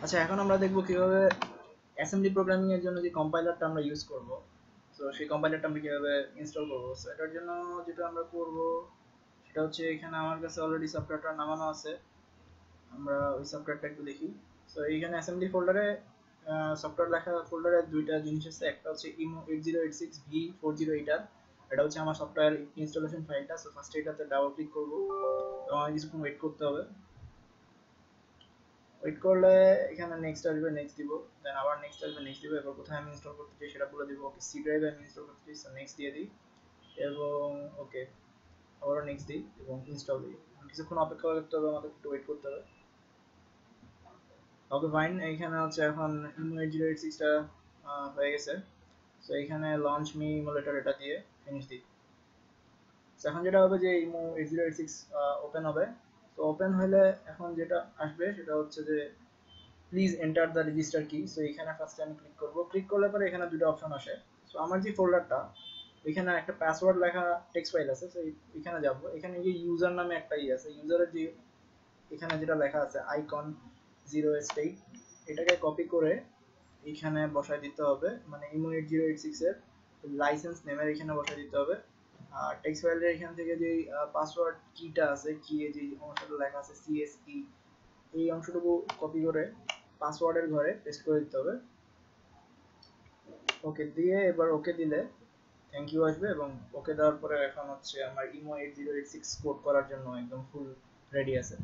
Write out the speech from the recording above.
আচ্ছা, এখন আমরা দেখব কিভাবে অ্যাসেম্বলি প্রোগ্রামিং এর জন্য যে কম্পাইলারটা আমরা ইউজ করব, তো সেই কম্পাইলারটা আমরা কিভাবে ইনস্টল করব। সো এটার জন্য যেটা আমরা করব সেটা হচ্ছে, এখানে আমার কাছে অলরেডি সফটওয়্যারটা নামানো আছে। আমরা ওই সফটওয়্যারটা একটু দেখি। সো এইখানে অ্যাসেম্বলি ফোল্ডারে সফটওয়্যার লেখা ফোল্ডারে দুইটা জিনিস আছে। একটা হচ্ছে ইমো 8086 V40 এটা হচ্ছে আমার সফটওয়্যার ইনস্টলেশন ফাইলটা। সো ফার্স্টে এটাতে ডাবল ক্লিক করব এবং আমাকে কিছুক্ষণ ওয়েট করতে হবে। ওয়েট করলে এখানে নেক্সট আসবে, নেক্সট দিব, দেন আবার নেক্সট আসবে, নেক্সট দিব। এবার কোথায় আমি ইনস্টল করতে চাই সেটা বলে দিব। ওকে, সি ড্রাইভে আমি ইনস্টল করতে চাই, সো নেক্সট দিয়ে দিই এবং ওকে আবারও নেক্সট দিই এবং ইনস্টল দিই। কিছুক্ষণ অপেক্ষা করতে হবে, আমাদের একটু ওয়েট করতে হবে। ওকে ফাইন, এইখানে হচ্ছে এখন ইমো 8086টা হয়ে গেছে। সো এইখানে লঞ্চ মি ইমুলেটর এটা দিয়ে ফিনিশ দিই। সো এখন যেটা হবে যে ইমো 8086 ওপেন হবে। তো ওপেন হলে এখন যেটা আসবে সেটা হচ্ছে যে প্লিজ এন্টার দ্য রেজিস্টার কি। সো এখানে ফার্স্টে আমি ক্লিক করব। ক্লিক করলে পরে এখানে দুটো অপশন আসে। সো আমার যে ফোল্ডারটা, এখানে একটা পাসওয়ার্ড লেখা টেক্সট ফাইল আছে। সো এখানে যাব, এখানে যে ইউজার নামে একটা আছে, ইউজারের যে এখানে যেটা লেখা আছে আইকন 0 স্টেট, এটাকে কপি করে এখানে বসায় দিতে হবে, মানে ইমো 8086 এর লাইসেন্স নেমের এখানে বসায় দিতে হবে। আর টেক্সট ফাইলের এখান থেকে যে পাসওয়ার্ড কিটা আছে, কি এই যে অংশটা লেখা আছে CSE, এই অংশটুকু কপি করে পাসওয়ার্ডের ঘরে পেস্ট করে দিতে হবে। ওকে দিয়ে এবার ওকে দিলে থ্যাংক ইউ আসবে এবং ওকে দেওয়ার পরে এখন হচ্ছে আমার ইমো 8086 কোড করার জন্য একদম ফুল রেডি আছে।